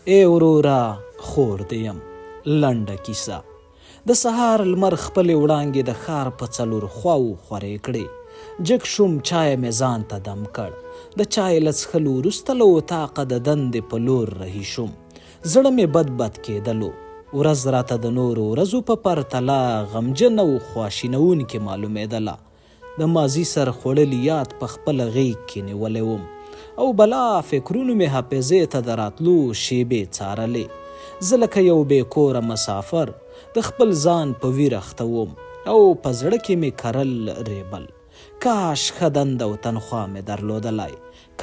ای وروره خور دې یم لنډه کیسه. د سهار لمر خپلې وړانګې د ښار په څلور خواوو خورې کړې. جګ شوم چای مې ځان ته دم کړ. د چای له څښلو وروسته له اطاقه د دندې په لور رهي شوم. زړه مې بد کېدلو. ورځ راته د نورو ورځو په پرتله غمجنه او خواشینونکې معلومېدله. د ماضي سر خوړلي یاد په خپله غېږ کې نیولی وم او بلا فکرونو مې حافظې ته د راتلو شیبې څارلې. زه لکه یو بې کوره مسافر د خپل ځان په ویر اخته وم او په زړه کې مې کرل ریبل. کاش ښه دنده او تنخوا مې درلودلی،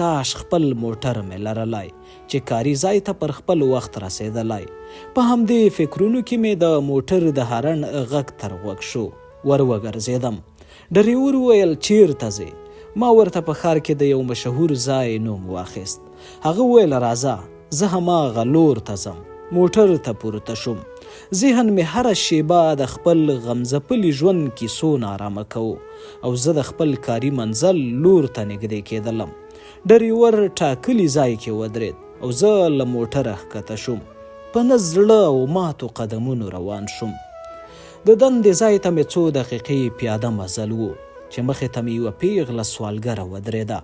کاش خپل موټر مې لرلی چې کاري ځای ته پر خپل وخت رسېدلی. په همدې فکرونو کې مې د موټر د هارن غږ تر غوږ شو. ور وګرځېدم. ډریور وویل چیرته ځې؟ ما ورته په ښار کې د یو مشهور ځای نوم واخیست. هغه وویل راځه زه هماغه لور ته ځم. موټر ته پورته شوم. ذهن مې هره شیبه د خپل غمځپلي ژوند کیسو نارامه کوو او زه د خپل کاري منزل لور ته نږدې کېدلم. ډریور ټاکلي ځای کې ودرېد او زه له موټره ښکته شوم. په نه زړه او ماتو قدمونو روان شوم. د دندې ځای ته مې څو دقیقې پیاده مزل و چې مخې ته مې یوه پیغله سوالګره ودرېده.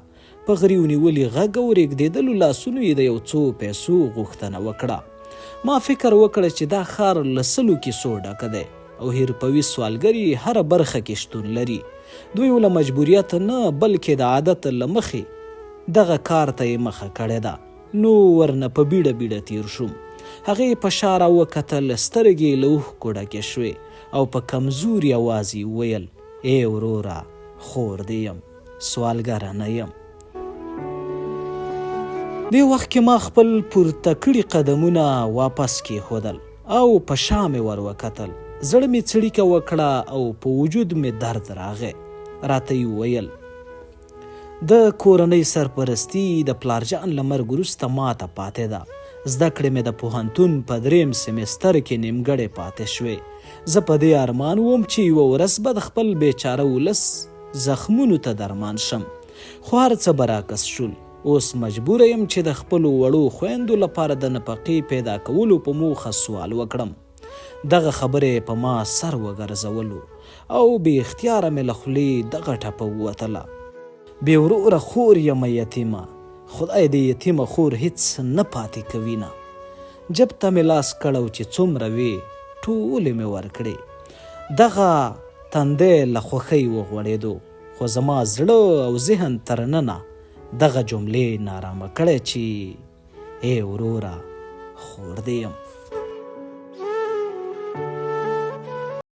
په غري ونیولي غږ او رېږدېدلو لاسونو یې د یو څو پیسو غوښتنه وکړه. ما فکر وکړ چې دا ښار له سلو کیسو ډکه دی او هیرپوي سوالګري هره برخه کې شتون لري. دوی له مجبوریت نه بلکې د عادت له مخې دغه کار ته یې مخه کړې ده. نو ورنه په بیړه تیر شوم. هغې په شا راوکتل، سترګې له اوښکو ډکې شوې او په کمزوري اواز یې وویل ای وروره خور دې یم، سوالګره نه یم. دې وخت کې ما خپل پورته کړي قدمونه واپس کېښودل او په شا مې ور وکتل. زړه مې څړیکه وکړه او په وجود مې درد راغی. راته یې وویل د کورنۍ سرپرستي د پلارجان له مرګ وروسته ماته پاتې ده. زده کړې مې د پوهنتون په 3 سمستر کې نیمګړې پاتې شوې. زه په دې ارمان وم چې یوه ورځ به د خپل بیچاره ولس زخمونو ته درمان شم. خو هر څه برعکس شول. اوس مجبوره یم چې د خپلو وړو خویندو لپاره د نفقې پیدا کولو په موخه سوال وکړم. دغه خبرې په ما سر وګرځولو او بې اختیاره مې له خولې دغه ټپه ووتله. بې وروره خور یم یتیمه، خدای د یتیمه خور هیڅ نه پاتې کوي نه. جب ته مې لاس کړو چې څومره وې ټولې مې ورکړې. دغه تندی له خوښۍ وغوړېدو خو زما زړه او ذهن تر ننه دغه جملې نارامه کړی چې ای وروره خور دې یم.